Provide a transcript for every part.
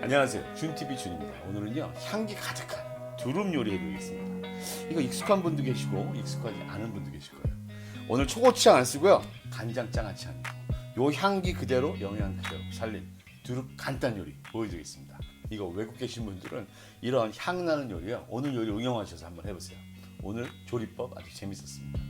안녕하세요, 준TV 준입니다. 오늘은요, 향기 가득한 두릅 요리 해드리겠습니다. 이거 익숙한 분도 계시고 익숙하지 않은 분도 계실 거예요. 오늘 초고추장 안 쓰고요, 간장 장아찌 아니고 요 향기 그대로 영양 그대로 살린 두릅 간단 요리 보여드리겠습니다. 이거 외국 계신 분들은 이런 향 나는 요리요, 오늘 요리 응용하셔서 한번 해보세요. 오늘 조리법 아주 재밌었습니다.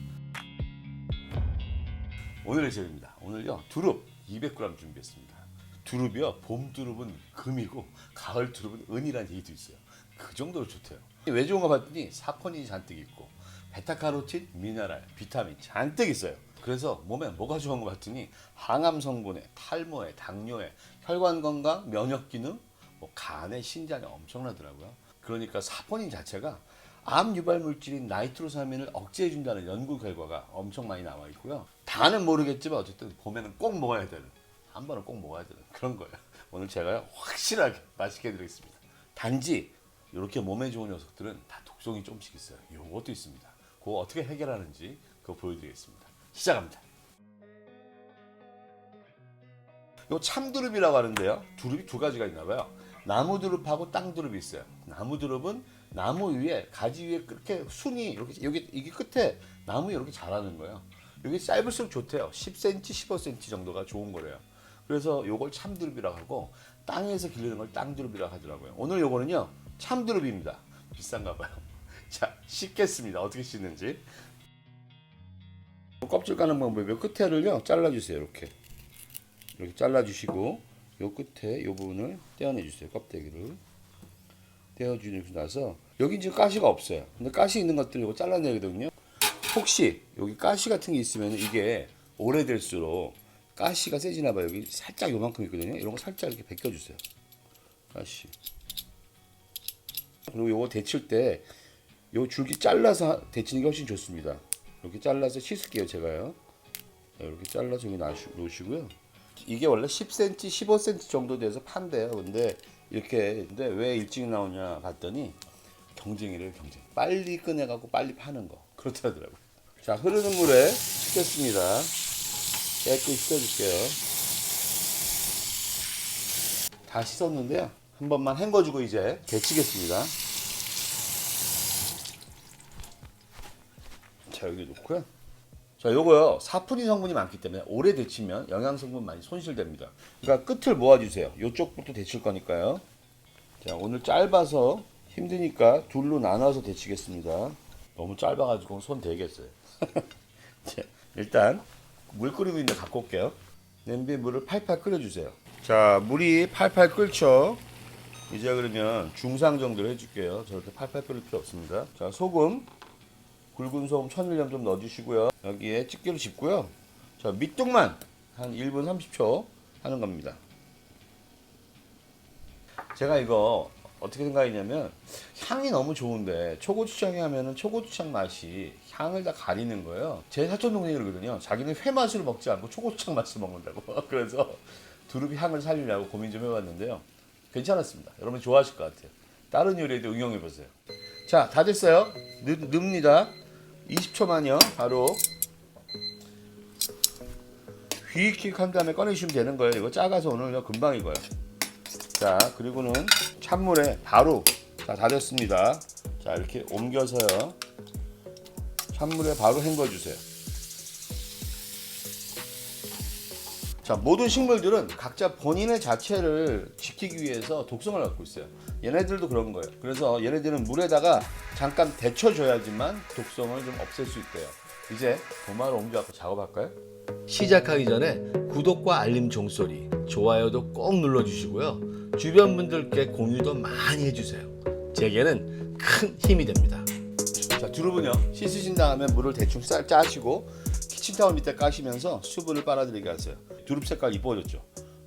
오늘의 재료입니다. 오늘요, 두릅 200g 준비했습니다. 두릅이요, 봄 두릅은 금이고 가을 두릅은 은이라는 얘기도 있어요. 그 정도로 좋대요. 왜 좋은가 봤더니 사포닌이 잔뜩 있고 베타카로틴, 미네랄, 비타민 잔뜩 있어요. 그래서 몸에 뭐가 좋은 거 봤더니 항암 성분에, 탈모에, 당뇨에, 혈관 건강, 면역 기능, 간에, 신장에 엄청나더라고요. 그러니까 사포닌 자체가 암 유발 물질인 나이트로사민을 억제해 준다는 연구 결과가 엄청 많이 나와 있고요. 다는 모르겠지만 어쨌든 봄에는 꼭 먹어야 되는, 한 번은 꼭 먹어야 되는 그런 거예요. 오늘 제가 확실하게 맛있게 해드리겠습니다. 단지 이렇게 몸에 좋은 녀석들은 다 독성이 조금씩 있어요. 요것도 있습니다. 그거 어떻게 해결하는지 그거 보여드리겠습니다. 시작합니다. 요 참두릅이라고 하는데요, 두릅이 두 가지가 있나 봐요. 나무 두릅하고 땅 두릅이 있어요. 나무 두릅은 나무 위에, 가지 위에 이렇게 순이 이렇게, 여기 이게 끝에 나무에 이렇게 자라는 거예요. 여기 짧을수록 좋대요. 10cm, 15cm 정도가 좋은 거래요. 그래서 요걸 참두릅이라고 하고, 땅에서 기르는 걸 땅두릅이라고 하더라고요. 오늘 요거는요, 참두릅입니다. 비싼가 봐요. 자, 씻겠습니다. 어떻게 씻는지. 껍질 까는 방법이요, 끝에를요 잘라주세요. 이렇게 잘라주시고, 요 끝에 요 부분을 떼어내주세요. 껍데기를 떼어주고 나서, 여기 지금 가시가 없어요. 근데 가시 있는 것들을 이거 잘라내거든요. 혹시 여기 가시 같은 게 있으면 이게 오래될수록 가시가 세지나 봐요. 여기 살짝 요만큼 있거든요. 이런 거 살짝 이렇게 벗겨주세요. 가시. 그리고 요거 데칠 때 요 줄기 잘라서 데치는 게 훨씬 좋습니다. 이렇게 잘라서 씻을게요, 제가요. 자, 이렇게 잘라서 여기 놓으시고요. 이게 원래 10cm, 15cm 정도 돼서 판대요. 근데 왜 일찍 나오냐 봤더니 경쟁. 빨리 꺼내갖고 빨리 파는 거. 그렇다더라고요. 자, 흐르는 물에 씻겠습니다. 깨끗이 씻어줄게요. 다 씻었는데요, 한 번만 헹궈주고 이제 데치겠습니다. 자, 여기 놓고요. 자, 요거요, 사포닌 성분이 많기 때문에 오래 데치면 영양 성분 많이 손실됩니다. 그러니까 끝을 모아주세요. 요쪽부터 데칠 거니까요. 자, 오늘 짧아서 힘드니까 둘로 나눠서 데치겠습니다. 너무 짧아가지고 손 대겠어요. 자, 일단 물 끓이고 있는데 갖고 올게요. 냄비에 물을 팔팔 끓여주세요. 자, 물이 팔팔 끓죠. 이제 그러면 중상 정도로 해줄게요. 저렇게 팔팔 끓일 필요 없습니다. 자, 소금, 굵은 소금 1000mg 좀 넣어주시고요. 여기에 집게로 짚고요. 자, 밑둥만 한 1분 30초 하는 겁니다. 제가 이거 어떻게 생각했냐면, 향이 너무 좋은데 초고추장에 하면은 초고추장 맛이 향을 다 가리는 거예요. 제 사촌 동생이 그러거든요. 자기는 회 맛으로 먹지 않고 초고추장 맛으로 먹는다고. 그래서 두릅이 향을 살리려고 고민 좀 해봤는데요, 괜찮았습니다. 여러분 좋아하실 것 같아요. 다른 요리에도 응용해 보세요. 자, 다 됐어요. 넣습니다. 20초만요. 바로 휙휙 한 다음에 꺼내시면 되는 거예요. 이거 작아서 오늘요 금방 익어요. 자, 그리고는 찬물에 바로, 자, 다 됐습니다. 자, 이렇게 옮겨서요, 찬물에 바로 헹궈주세요. 자, 모든 식물들은 각자 본인의 자체를 지키기 위해서 독성을 갖고 있어요. 얘네들도 그런 거예요. 그래서 얘네들은 물에다가 잠깐 데쳐줘야지만 독성을 좀 없앨 수 있대요. 이제 도마로 옮겨갖고 작업할까요? 시작하기 전에 구독과 알림 종소리, 좋아요도 꼭 눌러주시고요. 주변 분들께 공유도 많이 해주세요. 제게는 큰 힘이 됩니다. 자, 두릅은요, 씻으신 다음에 물을 대충 짜시고 키친타올 밑에 까시면서 수분을 빨아들이게 하세요. 두릅 색깔 이뻐졌죠?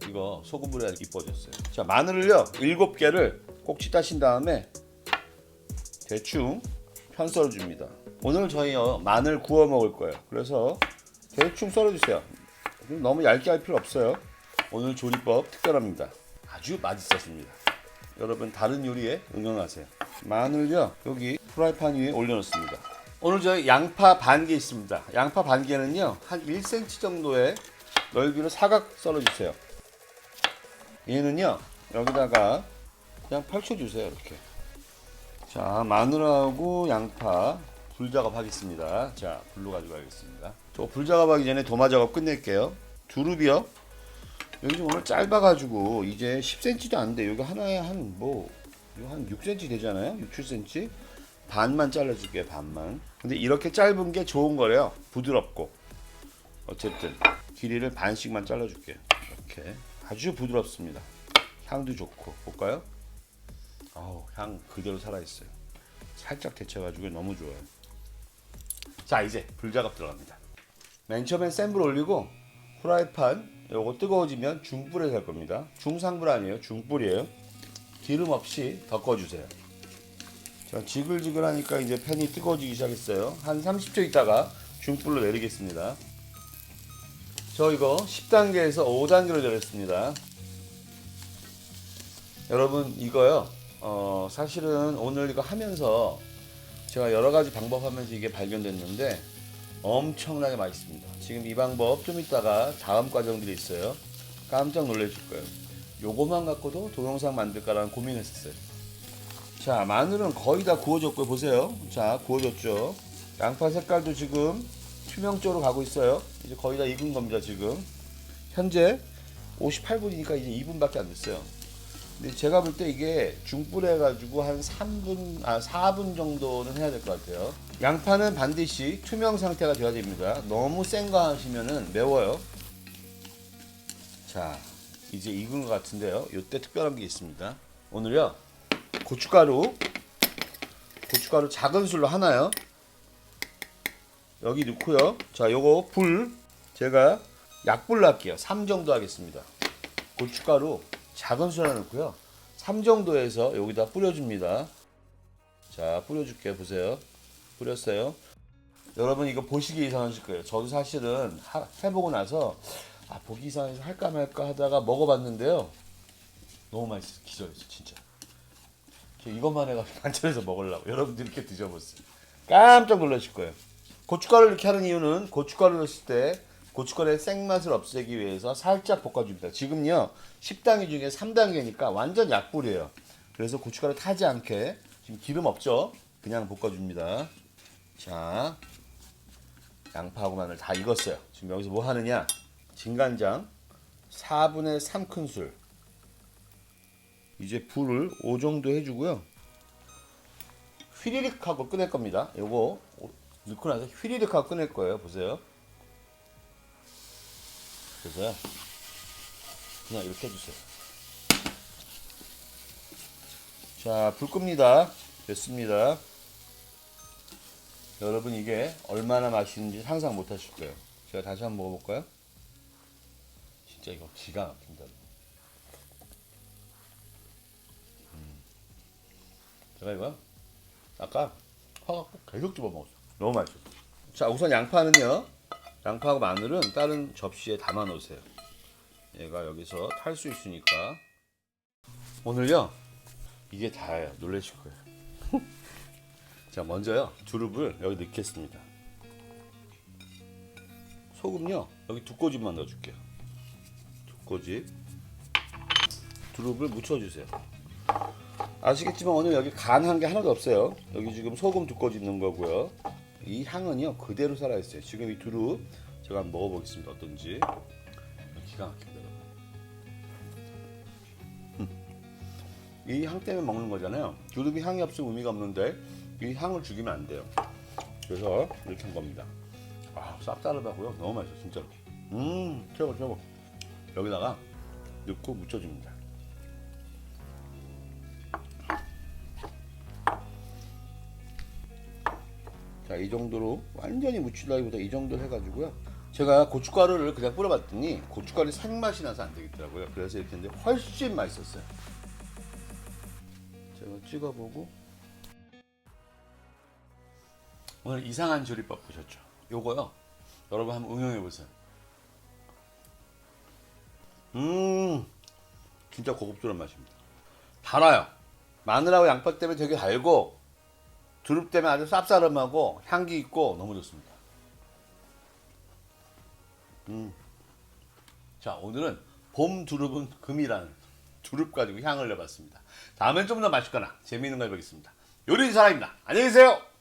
이거 소금물에 이뻐졌어요. 자, 마늘을요 7개를 꼭지 따신 다음에 대충 편 썰어줍니다. 오늘 저희요 마늘 구워 먹을 거예요. 그래서 대충 썰어주세요. 너무 얇게 할 필요 없어요. 오늘 조리법 특별합니다. 아주 맛있었습니다. 여러분 다른 요리에 응용하세요. 마늘요 여기 프라이팬 위에 올려놓습니다. 오늘 저희 양파 반개 있습니다. 양파 반개는요 한 1cm 정도의 넓이로 사각 썰어주세요. 얘는요 여기다가 그냥 펼쳐주세요. 이렇게. 자, 마늘하고 양파 불 작업하겠습니다. 자, 불로 가져가겠습니다. 저 불 작업하기 전에 도마 작업 끝낼게요. 두릅이요. 여기 좀 오늘 짧아가지고 이제 10cm도 안 돼. 여기 하나에 한 6cm 되잖아요. 6, 7cm. 반만 잘라줄게요. 반만. 근데 이렇게 짧은 게 좋은 거래요. 부드럽고. 어쨌든 길이를 반씩만 잘라줄게요. 이렇게 아주 부드럽습니다. 향도 좋고. 볼까요? 아우, 향 그대로 살아있어요. 살짝 데쳐가지고 너무 좋아요. 자, 이제 불 작업 들어갑니다. 맨 처음엔 센 불 올리고 프라이팬 요거 뜨거워지면 중불에서 할 겁니다. 중상불 아니에요. 중불이에요. 기름 없이 덮어주세요. 자, 지글지글하니까 이제 팬이 뜨거워지기 시작했어요. 한 30초 있다가 중불로 내리겠습니다. 저 이거 10단계에서 5단계로 내렸습니다. 여러분 이거요. 사실은 오늘 이거 하면서 제가 여러 가지 방법 하면서 이게 발견됐는데 엄청나게 맛있습니다. 지금 이 방법 좀 이따가 다음 과정들이 있어요. 깜짝 놀라실 거예요. 요거만 갖고도 동영상 만들까라는 고민했었어요. 자, 마늘은 거의 다 구워졌고요. 보세요. 자, 구워졌죠. 양파 색깔도 지금 투명적으로 가고 있어요. 이제 거의 다 익은 겁니다. 지금 현재 58분이니까 이제 2분밖에 안 됐어요. 근데 제가 볼 때 이게 중불 해가지고 한 4분 정도는 해야 될 것 같아요. 양파는 반드시 투명 상태가 돼야 됩니다. 너무 센 거 하시면은 매워요. 자, 이제 익은 것 같은데요. 이때 특별한 게 있습니다. 오늘요, 고춧가루 작은 술로 하나요. 여기 넣고요. 자, 요거 불 제가 약불로 할게요. 3 정도 하겠습니다. 고춧가루 작은 술 하나 넣고요. 3 정도에서 여기다 뿌려줍니다. 자, 뿌려줄게요. 보세요. 뿌렸어요. 여러분 이거 보시기 이상하실 거예요. 저도 사실은 해보고 나서 보기 이상해서 할까 말까 하다가 먹어봤는데요. 너무 맛있어요. 기절했어요. 진짜. 이것만 해가지고 반찬에서 먹으려고. 여러분들 이렇게 드셔보세요. 깜짝 놀라실 거예요. 고춧가루를 이렇게 하는 이유는 고춧가루 넣었을 때 고춧가루의 생맛을 없애기 위해서 살짝 볶아줍니다. 지금요 10단계 중에 3단계니까 완전 약불이에요. 그래서 고춧가루 타지 않게 지금 기름 없죠? 그냥 볶아줍니다. 자, 양파하고 마늘 다 익었어요. 지금 여기서 뭐 하느냐? 진간장 4분의 3 큰술. 이제 불을 5 정도 해주고요. 휘리릭 하고 꺼낼 겁니다. 요거 넣고 나서 휘리릭 하고 꺼낼 거예요. 보세요. 그래서요, 그냥 이렇게 해주세요. 자, 불 끕니다. 됐습니다. 여러분 이게 얼마나 맛있는지 상상 못 하실 거예요. 제가 다시 한번 먹어볼까요? 진짜 이거 기가 막힙니다. 제가 이거 아까 화갖고 계속 집어먹었어요. 너무 맛있어요. 자, 우선 양파는요, 양파하고 마늘은 다른 접시에 담아 놓으세요. 얘가 여기서 탈 수 있으니까. 오늘요 이게 다예요. 놀라실 거예요. 자, 먼저요 두릅을 여기 넣겠습니다. 소금요 여기 2꼬집만 넣어줄게요. 2꼬집. 두릅을 묻혀주세요. 아시겠지만 오늘 여기 간한 게 하나도 없어요. 여기 지금 소금 2꼬집 넣은 거고요. 이 향은요 그대로 살아있어요. 지금 이 두릅 제가 한번 먹어보겠습니다. 어떤지. 기가 막힙니다. 이 향 때문에 먹는 거잖아요. 두릅이 향이 없으면 의미가 없는데 이 향을 죽이면 안 돼요. 그래서 이렇게 한 겁니다. 쌉싸름하고요. 너무 맛있어요. 진짜로. 최고 최고. 여기다가 넣고 묻혀줍니다. 자, 이 정도로 완전히 묻히려기보다 이 정도 해가지고요. 제가 고춧가루를 그냥 뿌려봤더니 고춧가루 생맛이 나서 안 되겠더라고요. 그래서 이렇게 했는데 훨씬 맛있었어요. 제가 찍어보고. 오늘 이상한 조리법 보셨죠? 요거요 여러분 한번 응용해보세요. 진짜 고급스러운 맛입니다. 달아요. 마늘하고 양파 때문에 되게 달고 두릅 때문에 아주 쌉싸름하고 향기 있고 너무 좋습니다. 자, 오늘은 봄 두릅은 금이라는 두릅 가지고 향을 내봤습니다. 다음엔 좀 더 맛있거나 재미있는 거 해보겠습니다. 요리 사람입니다. 안녕히 계세요.